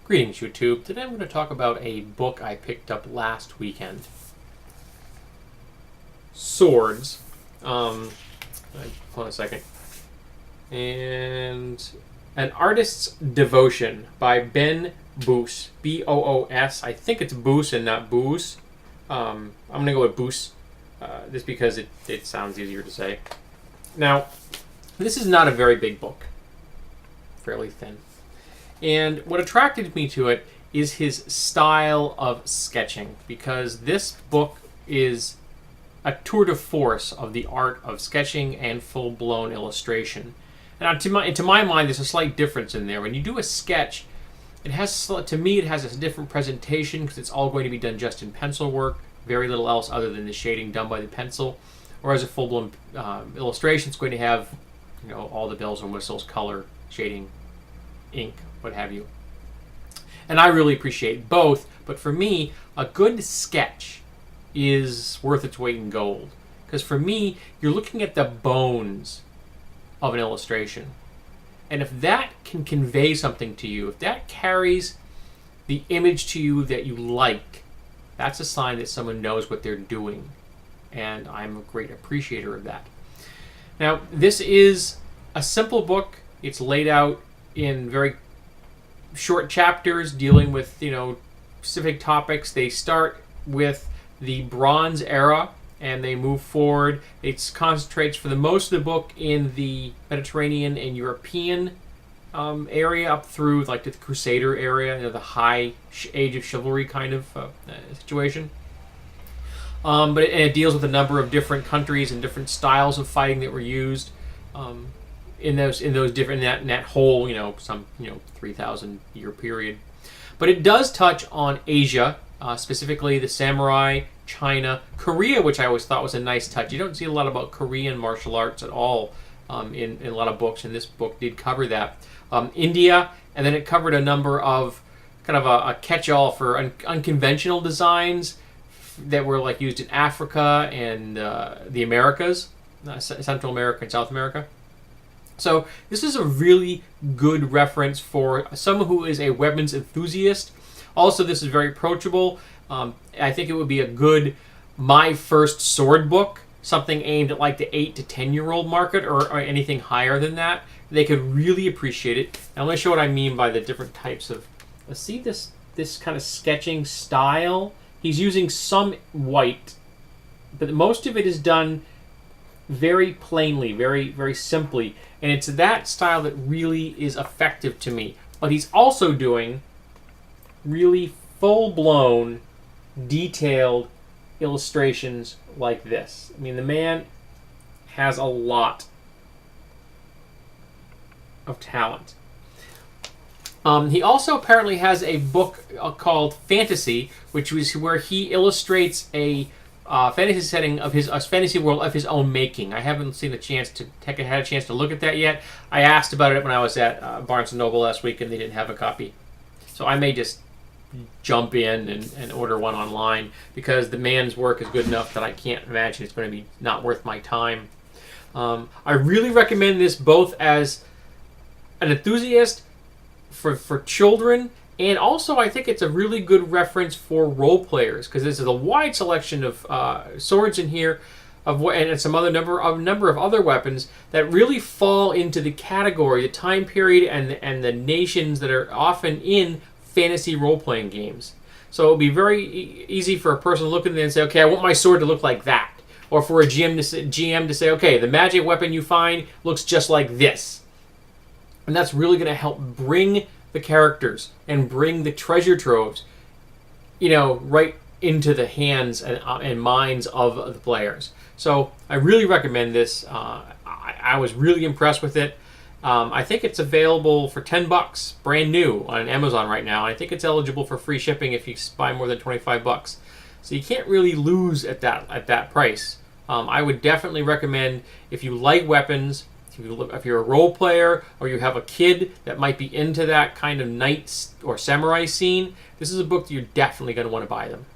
Greetings, YouTube. Today I'm going to talk about a book I picked up last weekend. Swords. Hold on a second. And An Artist's Devotion by Ben Boos. B-O-O-S. I think it's Boos and not Booze. I'm going to go with Boos, just because it sounds easier to say. Now, this is not a very big book. Fairly thin. And what attracted me to it is his style of sketching, because this book is a tour de force of the art of sketching and full-blown illustration. And to my mind, there's a slight difference in there. When you do a sketch, it has a different presentation because it's all going to be done just in pencil work, very little else other than the shading done by the pencil. Whereas a full-blown illustration is going to have, all the bells and whistles, color, shading, ink, what have you. And I really appreciate both, but for me, a good sketch is worth its weight in gold. Because for me, you're looking at the bones of an illustration. And if that can convey something to you, if that carries the image to you that you like, that's a sign that someone knows what they're doing. And I'm a great appreciator of that. Now, this is a simple book. It's laid out in very short chapters dealing with, specific topics. They start with the Bronze Era and they move forward. It concentrates for the most of the book in the Mediterranean and European area up through like the Crusader area, the high age of chivalry kind of situation. But it deals with a number of different countries and different styles of fighting that were used in that whole 3,000 year period. But it does touch on Asia, specifically the samurai, China, Korea, which I always thought was a nice touch. You don't see a lot about Korean martial arts at all in a lot of books, and this book did cover that. India, and then it covered a number of kind of a catch-all for unconventional designs that were like used in Africa and the Americas, Central America and South America. So this is a really good reference for someone who is a weapons enthusiast. Also, this is very approachable. I think it would be a good My First Sword book, something aimed at like the 8 to 10-year-old market or anything higher than that. They could really appreciate it. And I'm going to show what I mean by the different types of... Let's see this kind of sketching style. He's using some white, but most of it is done very plainly, very, very simply. And it's that style that really is effective to me. But he's also doing really full-blown, detailed illustrations like this. I mean, the man has a lot of talent. He also apparently has a book called Fantasy, which was where he illustrates a fantasy setting of a fantasy world of his own making. I haven't had a chance to look at that yet. I asked about it when I was at Barnes & Noble last week, and they didn't have a copy. So I may just jump in and order one online, because the man's work is good enough that I can't imagine it's going to be not worth my time. I really recommend this both as an enthusiast for children, and also I think it's a really good reference for role players, because there's a wide selection of swords in here, and some other number of other weapons that really fall into the category, the time period, and the nations that are often in fantasy role-playing games. So it would be very easy for a person looking at it and say, okay, I want my sword to look like that. Or for a GM to say, okay, the magic weapon you find looks just like this. And that's really going to help bring the characters and bring the treasure troves, right into the hands and minds of the players. So I really recommend this. I was really impressed with it. I think it's available for $10, brand new, on Amazon right now. I think it's eligible for free shipping if you buy more than $25. So you can't really lose at that price. I would definitely recommend, if you like weapons, if you're a role player, or you have a kid that might be into that kind of knight or samurai scene, this is a book that you're definitely going to want to buy them.